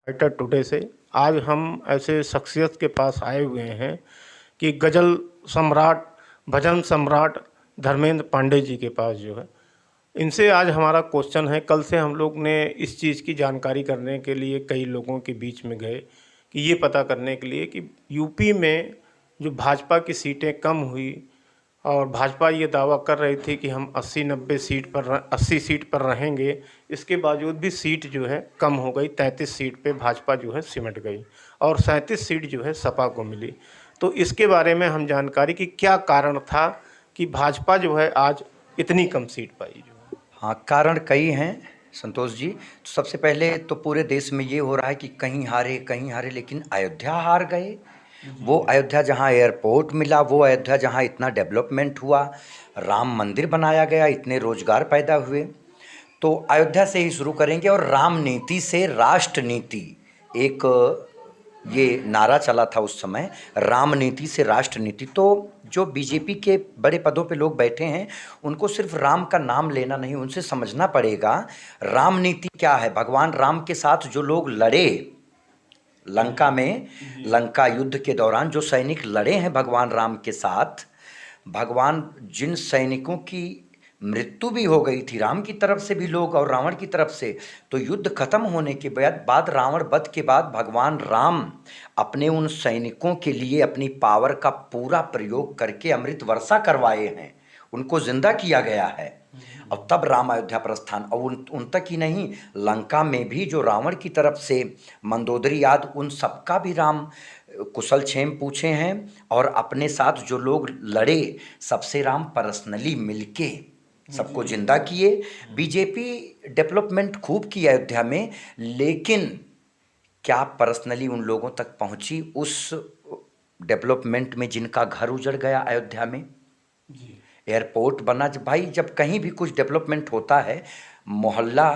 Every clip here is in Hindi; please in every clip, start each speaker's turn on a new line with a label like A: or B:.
A: राइटर टुडे से आज हम ऐसे शख्सियत के पास आए हुए हैं कि गज़ल सम्राट, भजन सम्राट धर्मेंद्र पांडे जी के पास जो है, इनसे आज हमारा क्वेश्चन है। कल से हम लोग ने इस चीज़ की जानकारी करने के लिए कई लोगों के बीच में गए कि ये पता करने के लिए कि यूपी में जो भाजपा की सीटें कम हुई और भाजपा ये दावा कर रही थी कि हम 80-90 सीट पर 80 सीट पर रहेंगे, इसके बावजूद भी सीट जो है कम हो गई। 33 सीट पे भाजपा जो है सिमट गई और 37 सीट जो है सपा को मिली। तो इसके बारे में हम जानकारी कि क्या कारण था कि भाजपा जो है आज इतनी कम सीट पाई जो है।
B: हाँ, कारण कई हैं संतोष जी। तो सबसे पहले तो पूरे देश में ये हो रहा है कि कहीं हारे लेकिन अयोध्या हार गए। वो अयोध्या जहाँ एयरपोर्ट मिला, वो अयोध्या जहाँ इतना डेवलपमेंट हुआ, राम मंदिर बनाया गया, इतने रोजगार पैदा हुए। तो अयोध्या से ही शुरू करेंगे। और राम नीति से राष्ट्र नीति, एक ये नारा चला था उस समय, राम नीति से राष्ट्र नीति। तो जो बीजेपी के बड़े पदों पे लोग बैठे हैं, उनको सिर्फ राम का नाम लेना नहीं, उनसे समझना पड़ेगा राम नीति क्या है। भगवान राम के साथ जो लोग लड़े लंका में, लंका युद्ध के दौरान जो सैनिक लड़े हैं भगवान राम के साथ, भगवान जिन सैनिकों की मृत्यु भी हो गई थी, राम की तरफ से भी लोग और रावण की तरफ से, तो युद्ध खत्म होने के बाद रावण वध के बाद भगवान राम अपने उन सैनिकों के लिए अपनी पावर का पूरा प्रयोग करके अमृत वर्षा करवाए हैं, उनको जिंदा किया गया है। और तब राम अयोध्या प्रस्थान। और उन तक ही नहीं, लंका में भी जो रावण की तरफ से मंदोदरी आदि, उन सबका भी राम कुशल क्षेम पूछे हैं। और अपने साथ जो लोग लड़े, सबसे राम पर्सनली मिलके सबको जिंदा किए। बीजेपी डेवलपमेंट खूब की अयोध्या में, लेकिन क्या पर्सनली उन लोगों तक पहुंची उस डेवलपमेंट में जिनका घर उजड़ गया अयोध्या में? एयरपोर्ट बना। जब भाई, जब कहीं भी कुछ डेवलपमेंट होता है, मोहल्ला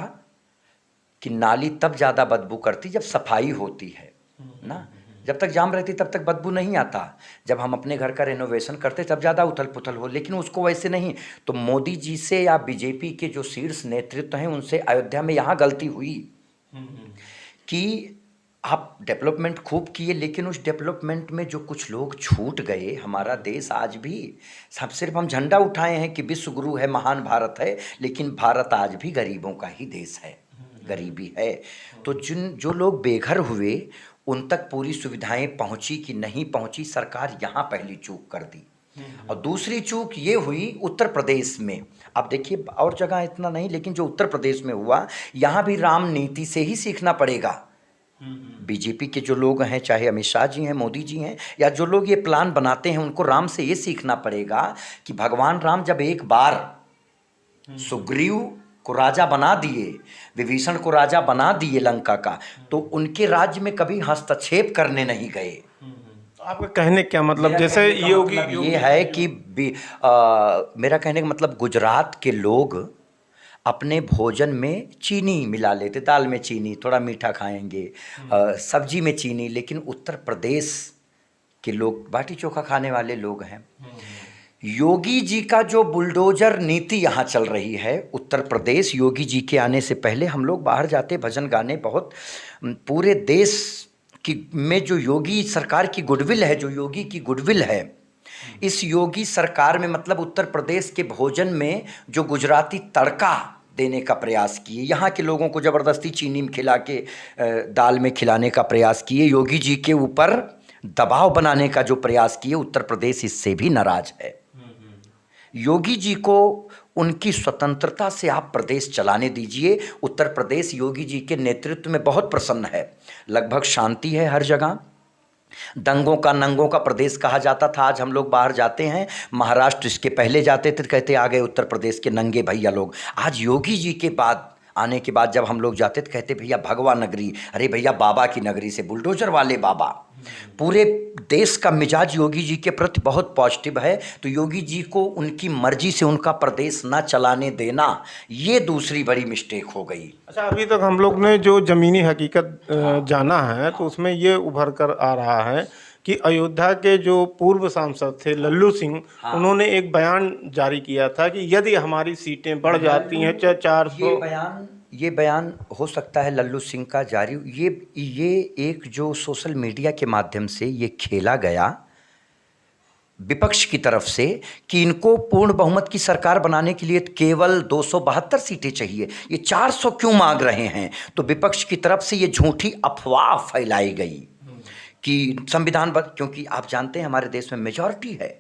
B: की नाली तब ज़्यादा बदबू करती जब सफाई होती है ना। जब तक जाम रहती तब तक बदबू नहीं आता। जब हम अपने घर का रेनोवेशन करते तब ज़्यादा उथल पुथल हो, लेकिन उसको वैसे नहीं। तो मोदी जी से या बीजेपी के जो शीर्ष नेतृत्व हैं, उनसे अयोध्या में यहाँ गलती हुई कि आप डेवलपमेंट खूब किए, लेकिन उस डेवलपमेंट में जो कुछ लोग छूट गए। हमारा देश आज भी, सब सिर्फ हम झंडा उठाए हैं कि विश्व गुरु है, महान भारत है, लेकिन भारत आज भी गरीबों का ही देश है, गरीबी है। तो जो लोग बेघर हुए, उन तक पूरी सुविधाएं पहुंची कि नहीं पहुंची, सरकार यहाँ पहली चूक कर दी। और दूसरी चूक ये हुई उत्तर प्रदेश में। अब देखिए, और जगह इतना नहीं, लेकिन जो उत्तर प्रदेश में हुआ, यहाँ भी राम नीति से ही सीखना पड़ेगा। बीजेपी के जो लोग हैं, चाहे अमित शाह जी हैं, मोदी जी हैं, या जो लोग ये प्लान बनाते हैं, उनको राम से ये सीखना पड़ेगा कि भगवान राम जब एक बार सुग्रीव को राजा बना दिए, विभीषण को राजा बना दिए लंका का, तो उनके राज्य में कभी हस्तक्षेप करने नहीं गए।
A: आपका कहने क्या मतलब, जैसे योगी
B: ये है कि मेरा कहने का मतलब, गुजरात के लोग अपने भोजन में चीनी मिला लेते, दाल में चीनी, थोड़ा मीठा खाएंगे, सब्जी में चीनी, लेकिन उत्तर प्रदेश के लोग बाटी चोखा खाने वाले लोग हैं। योगी जी का जो बुलडोजर नीति यहाँ चल रही है उत्तर प्रदेश, योगी जी के आने से पहले हम लोग बाहर जाते भजन गाने, बहुत पूरे देश की में जो योगी सरकार की गुडविल है, जो योगी की गुडविल है, इस योगी सरकार में, मतलब उत्तर प्रदेश के भोजन में जो गुजराती तड़का देने का प्रयास किए, यहाँ के लोगों को ज़बरदस्ती चीनी में खिला के दाल में खिलाने का प्रयास किए, योगी जी के ऊपर दबाव बनाने का जो प्रयास किए, उत्तर प्रदेश इससे भी नाराज है। योगी जी को उनकी स्वतंत्रता से आप प्रदेश चलाने दीजिए। उत्तर प्रदेश योगी जी के नेतृत्व में बहुत प्रसन्न है, लगभग शांति है हर जगह। दंगों का नंगों का प्रदेश कहा जाता था, आज हम लोग बाहर जाते हैं, महाराष्ट्र इसके पहले जाते थे, कहते आ गए उत्तर प्रदेश के नंगे भैया लोग। आज योगी जी के बाद आने के बाद जब हम लोग जाते थे, कहते भैया भगवा नगरी, अरे भैया बाबा की नगरी से, बुलडोजर वाले बाबा। पूरे देश का मिजाज योगी जी के प्रति बहुत पॉजिटिव है। तो योगी जी को उनकी मर्जी से उनका प्रदेश ना चलाने देना, ये दूसरी बड़ी मिस्टेक हो गई।
A: अच्छा, अभी तक हम लोग ने जो ज़मीनी हकीकत जाना है, तो उसमें ये उभर कर आ रहा है कि अयोध्या के जो पूर्व सांसद थे लल्लू सिंह, उन्होंने एक बयान जारी किया था कि यदि हमारी सीटें बढ़ जाती हैं, चाहे 400,
B: ये बयान ये बयान हो सकता है लल्लू सिंह का जारी, ये एक जो सोशल मीडिया के माध्यम से ये खेला गया विपक्ष की तरफ से कि इनको पूर्ण बहुमत की सरकार बनाने के लिए केवल 272 सीटें चाहिए, ये 400 क्यों मांग रहे हैं। तो विपक्ष की तरफ से ये झूठी अफवाह फैलाई गई कि संविधान क्योंकि आप जानते हैं हमारे देश में मेजॉरिटी है,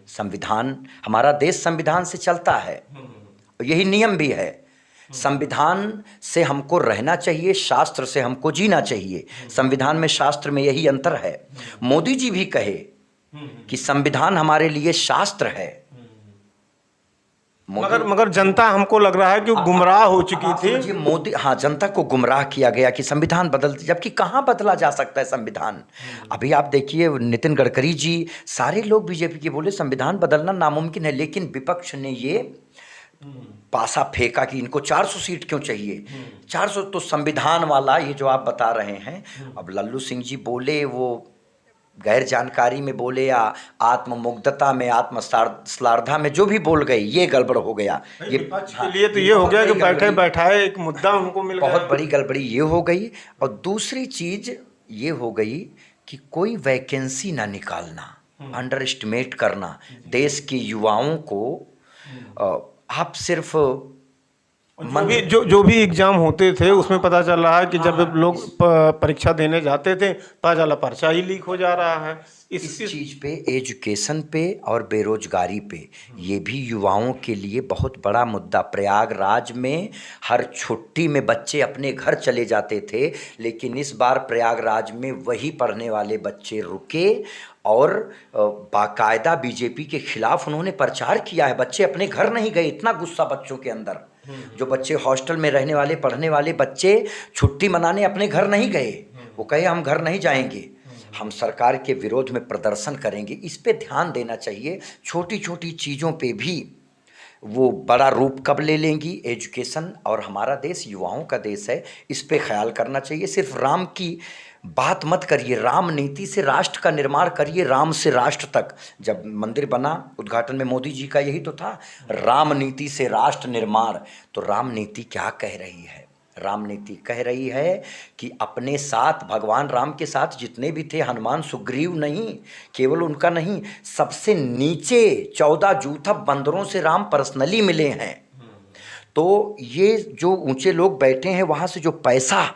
B: संविधान, हमारा देश संविधान से चलता है, यही नियम भी है। संविधान से हमको रहना चाहिए, शास्त्र से हमको जीना चाहिए। संविधान में शास्त्र में यही अंतर है। मोदी जी भी कहे कि संविधान हमारे लिए शास्त्र है।
A: मगर जनता हमको लग रहा है कि गुमराह हो चुकी थी।
B: मोदी, हाँ, जनता को गुमराह किया गया कि संविधान बदलते, जबकि कहाँ बदला जा सकता है संविधान। अभी आप देखिए नितिन गडकरी जी, सारे लोग बीजेपी के बोले संविधान बदलना नामुमकिन है, लेकिन विपक्ष ने ये पासा फेंका कि इनको 400 सीट क्यों चाहिए। 400 तो संविधान वाला ये जो आप बता रहे हैं। अब लल्लू सिंह जी बोले, वो गैर जानकारी में बोले या आत्ममुग्धता में, आत्मश्लाघा में जो भी बोल गए, ये गड़बड़ हो गया। ये
A: विपक्ष के लिए तो ये हो गया कि बैठे बैठाए एक मुद्दा उनको मिल गया।
B: बहुत बड़ी गड़बड़ी ये हो गई। और दूसरी चीज ये हो गई कि कोई वैकेंसी ना निकालना, अंडर एस्टिमेट करना देश के युवाओं को। आप सिर्फ
A: जो भी एग्जाम होते थे उसमें पता चल रहा है कि जब लोग परीक्षा देने जाते थे पता चला पर्चा ही लीक हो जा रहा है।
B: इस चीज़ पे, एजुकेशन पे और बेरोजगारी पे, ये भी युवाओं के लिए बहुत बड़ा मुद्दा। प्रयागराज में हर छुट्टी में बच्चे अपने घर चले जाते थे, लेकिन इस बार प्रयागराज में वही पढ़ने वाले बच्चे रुके और बाकायदा बीजेपी के खिलाफ उन्होंने प्रचार किया है। बच्चे अपने घर नहीं गए, इतना गुस्सा बच्चों के अंदर। जो बच्चे हॉस्टल में रहने वाले, पढ़ने वाले बच्चे छुट्टी मनाने अपने घर नहीं गए, वो कहे हम घर नहीं जाएंगे, हम सरकार के विरोध में प्रदर्शन करेंगे। इस पे ध्यान देना चाहिए। छोटी छोटी चीज़ों पे भी वो बड़ा रूप कब ले लेंगी। एजुकेशन, और हमारा देश युवाओं का देश है, इस पे ख्याल करना चाहिए। सिर्फ राम की बात मत करिए, राम नीति से राष्ट्र का निर्माण करिए, राम से राष्ट्र तक। जब मंदिर बना उद्घाटन में मोदी जी का यही तो था, राम नीति से राष्ट्र निर्माण। तो राम नीति क्या कह रही है? राम नीति कह रही है कि अपने साथ, भगवान राम के साथ जितने भी थे, हनुमान सुग्रीव नहीं, केवल उनका नहीं, सबसे नीचे 14 जूथा बंदरों से राम पर्सनली मिले हैं। तो ये जो ऊंचे लोग बैठे हैं, वहाँ से जो पैसा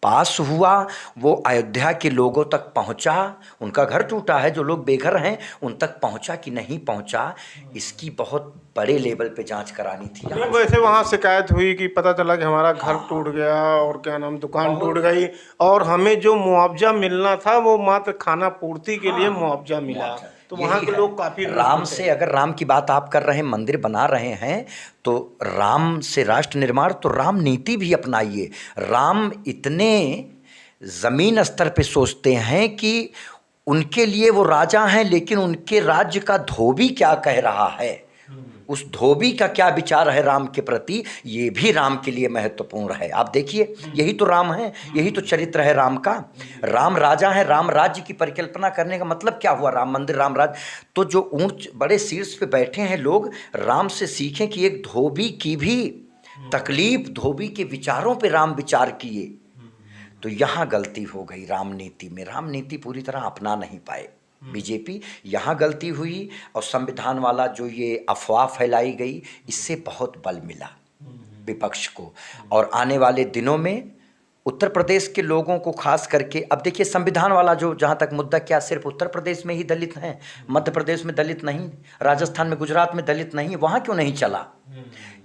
B: पास हुआ वो अयोध्या के लोगों तक पहुंचा। उनका घर टूटा है, जो लोग बेघर हैं उन तक पहुंचा कि नहीं पहुंचा, इसकी बहुत बड़े लेवल पे जांच करानी थी।
A: वैसे वहाँ शिकायत हुई कि पता चला कि हमारा घर टूट गया और क्या नाम, दुकान टूट गई, और हमें जो मुआवजा मिलना था वो मात्र खाना पूर्ति के लिए मुआवजा मिला। तो वहाँ के लोग काफ़ी
B: राम से, अगर राम की बात आप कर रहे हैं, मंदिर बना रहे हैं, तो राम से राष्ट्र निर्माण, तो राम नीति भी अपनाइए। राम इतने ज़मीन स्तर पे सोचते हैं कि उनके लिए वो राजा हैं, लेकिन उनके राज्य का धोबी क्या कह रहा है, उस धोबी का क्या विचार है राम के प्रति, ये भी राम के लिए महत्वपूर्ण है। आप देखिए, यही तो राम है, यही तो चरित्र है राम का। राम राजा है, राम राज्य की परिकल्पना करने का मतलब क्या हुआ? राम मंदिर, राम राज्य। तो जो ऊंच बड़े शीर्ष पे बैठे हैं लोग, राम से सीखें कि एक धोबी की भी तकलीफ, धोबी के विचारों पे राम विचार किए। तो यहाँ गलती हो गई राम नीति में। राम नीति पूरी तरह अपना नहीं पाए बीजेपी, यहाँ गलती हुई। और संविधान वाला जो ये अफवाह फैलाई गई, इससे बहुत बल मिला विपक्ष को। और आने वाले दिनों में उत्तर प्रदेश के लोगों को खास करके, अब देखिए संविधान वाला जो, जहाँ तक मुद्दा, क्या सिर्फ उत्तर प्रदेश में ही दलित हैं? मध्य प्रदेश में दलित नहीं, राजस्थान में, गुजरात में दलित नहीं, वहाँ क्यों नहीं चला?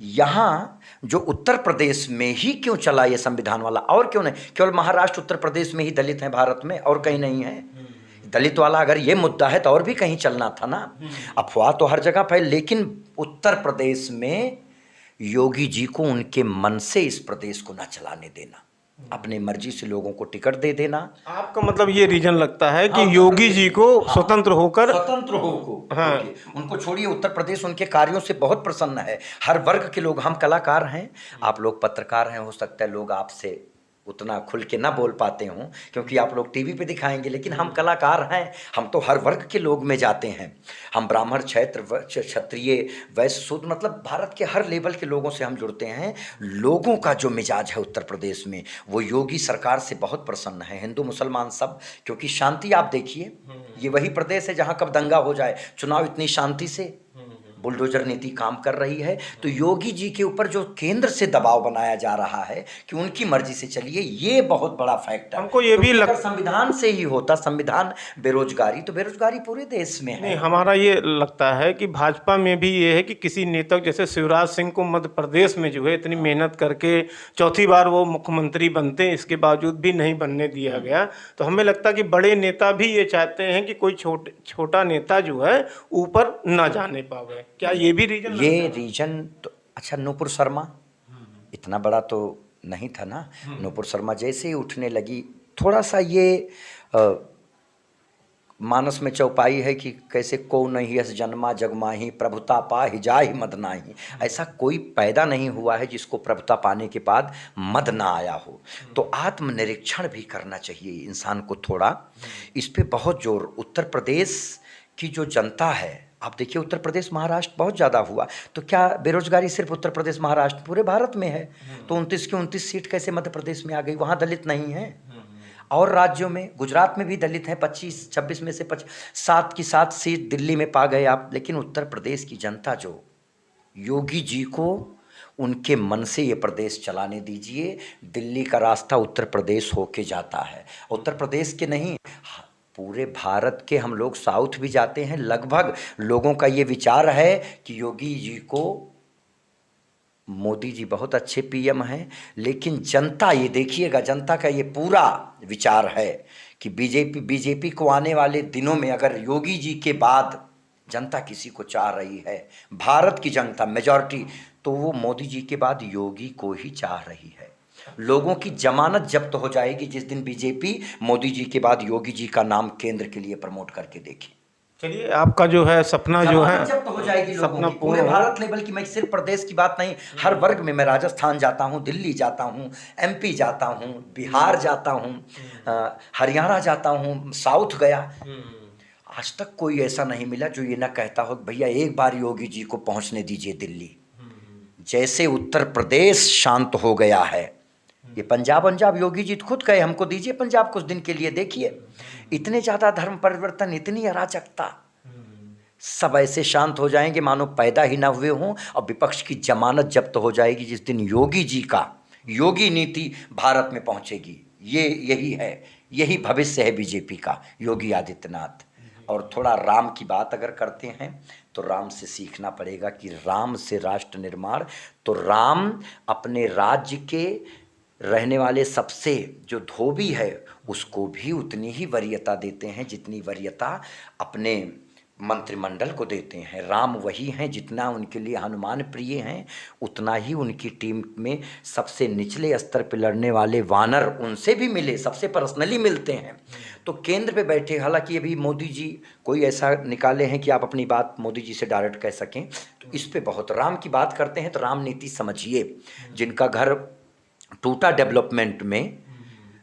B: यहाँ जो उत्तर प्रदेश में ही क्यों चला ये संविधान वाला? और क्यों नहीं? केवल महाराष्ट्र, उत्तर प्रदेश में ही दलित हैं भारत में, और कहीं नहीं है। दलित वाला अगर ये मुद्दा है तो और भी कहीं चलना था ना। अफवाह तो हर जगह फैल, लेकिन उत्तर प्रदेश में योगी जी को उनके मन से इस प्रदेश को ना चलाने देना, अपने मर्जी से लोगों को टिकट दे देना।
A: आपका मतलब ये रीजन लगता है कि योगी जी को स्वतंत्र होकर,
B: स्वतंत्र उनको छोड़िए। उत्तर प्रदेश उनके कार्यों से बहुत प्रसन्न है, हर वर्ग के लोग। हम कलाकार हैं, आप लोग पत्रकार हैं, हो सकता है लोग आपसे उतना खुल के ना बोल पाते हों, क्योंकि आप लोग टीवी पे दिखाएंगे, लेकिन हम कलाकार हैं, हम तो हर वर्ग के लोग में जाते हैं। हम ब्राह्मण, क्षत्रिय, वैश्य, शूद्र, मतलब भारत के हर लेवल के लोगों से हम जुड़ते हैं। लोगों का जो मिजाज है उत्तर प्रदेश में, वो योगी सरकार से बहुत प्रसन्न है, हिंदू मुसलमान सब। क्योंकि शांति आप देखिए, ये वही प्रदेश है जहाँ कब दंगा हो जाए, चुनाव इतनी शांति से, बुलडोजर नीति काम कर रही है। तो योगी जी के ऊपर जो केंद्र से दबाव बनाया जा रहा है कि उनकी मर्जी से चलिए, ये बहुत बड़ा फैक्टर।
A: हमको ये भी
B: अगर संविधान से ही होता, संविधान बेरोजगारी, तो बेरोजगारी पूरे देश में
A: नहीं,
B: है।
A: हमारा ये लगता है कि भाजपा में भी ये है कि किसी नेता जैसे शिवराज सिंह को मध्य प्रदेश में जो है इतनी मेहनत करके चौथी बार वो मुख्यमंत्री बनते हैं, इसके बावजूद भी नहीं बनने दिया गया। तो हमें लगता है कि बड़े नेता भी ये चाहते हैं कि कोई छोटा नेता जो है ऊपर ना जाने पावे। क्या ये भी रीजन?
B: ये रीजन तो अच्छा, नूपुर शर्मा इतना बड़ा तो नहीं था ना। नूपुर शर्मा जैसे ही उठने लगी, थोड़ा सा ये मानस में चौपाई है कि कैसे को नहीं यस जन्मा जगमाही, प्रभुता पा ही जा ही मद नाही। ऐसा कोई पैदा नहीं हुआ है जिसको प्रभुता पाने के बाद मद ना आया हो। तो आत्मनिरीक्षण भी करना चाहिए इंसान को थोड़ा। इस पे बहुत जोर उत्तर प्रदेश की जो जनता है, आप देखिए उत्तर प्रदेश महाराष्ट्र बहुत ज़्यादा हुआ, तो क्या बेरोजगारी सिर्फ उत्तर प्रदेश महाराष्ट्र, पूरे भारत में है? तो 29 की 29 सीट कैसे मध्य प्रदेश में आ गई? वहाँ दलित नहीं है? और राज्यों में, गुजरात में भी दलित हैं, 25-26 में से 7 की 7 सीट दिल्ली में पा गए आप। लेकिन उत्तर प्रदेश की जनता जो योगी जी को उनके मन से ये प्रदेश चलाने दीजिए। दिल्ली का रास्ता उत्तर प्रदेश होके जाता है, उत्तर प्रदेश के नहीं, पूरे भारत के। हम लोग साउथ भी जाते हैं, लगभग लोगों का ये विचार है कि योगी जी को, मोदी जी बहुत अच्छे पीएम हैं, लेकिन जनता, ये देखिएगा, जनता का ये पूरा विचार है कि बीजेपी को आने वाले दिनों में अगर योगी जी के बाद जनता किसी को चाह रही है, भारत की जनता मेजॉरिटी, तो वो मोदी जी के बाद योगी को ही चाह रही है। लोगों की जमानत जब्त हो जाएगी जिस दिन बीजेपी मोदी जी के बाद योगी जी का नाम केंद्र के लिए प्रमोट करके देखे।
A: चलिए, आपका जो है सपना जो है
B: जब तो हो जाएगी लोगों
A: सपना
B: की, पूरे भारत लेवल की। मैं सिर्फ प्रदेश की बात नहीं, हर वर्ग में। मैं राजस्थान जाता हूँ, दिल्ली जाता हूँ, एमपी जाता हूँ, बिहार जाता हूँ, हरियाणा जाता हूँ, साउथ गया। आज तक कोई ऐसा नहीं मिला जो ये ना कहता हो भैया एक बार योगी जी को पहुँचने दीजिए दिल्ली। जैसे उत्तर प्रदेश शांत हो गया है, ये पंजाब योगी जी खुद कहे हमको दीजिए पंजाब कुछ दिन के लिए, देखिए इतने ज़्यादा धर्म परिवर्तन, इतनी अराजकता, सब ऐसे शांत हो जाएंगे मानो पैदा ही ना हुए हों। और विपक्ष की जमानत जब्त हो जाएगी जिस दिन योगी जी का योगी नीति भारत में पहुंचेगी। ये यही है, यही भविष्य है बीजेपी का, योगी आदित्यनाथ। और थोड़ा राम की बात अगर करते हैं तो राम से सीखना पड़ेगा कि राम से राष्ट्र निर्माण। तो राम अपने राज्य के रहने वाले सबसे जो धोबी है उसको भी उतनी ही वरीयता देते हैं जितनी वरीयता अपने मंत्रिमंडल को देते हैं। राम वही हैं, जितना उनके लिए हनुमान प्रिय हैं उतना ही उनकी टीम में सबसे निचले स्तर पर लड़ने वाले वानर उनसे भी मिले, सबसे पर्सनली मिलते हैं। तो केंद्र पे बैठे, हालांकि अभी मोदी जी कोई ऐसा निकाले हैं कि आप अपनी बात मोदी जी से डायरेक्ट कह सकें, तो इस पे बहुत। राम की बात करते हैं तो राम नीति समझिए, जिनका घर टूटा डेवलपमेंट में,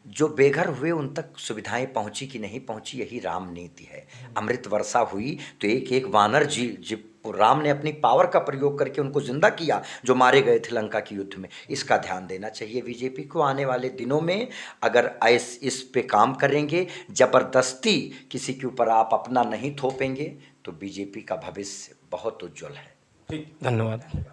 B: जो बेघर हुए उन तक सुविधाएं पहुंची कि नहीं पहुंची, यही राम नीति है। अमृत वर्षा हुई तो एक एक वानर जी राम ने अपनी पावर का प्रयोग करके उनको जिंदा किया जो मारे गए थे लंका की युद्ध में। इसका ध्यान देना चाहिए बीजेपी को। आने वाले दिनों में अगर इस पे काम करेंगे, जबरदस्ती किसी के ऊपर आप अपना नहीं थोपेंगे, तो बीजेपी का भविष्य बहुत उज्जवल है।
A: ठीक, धन्यवाद।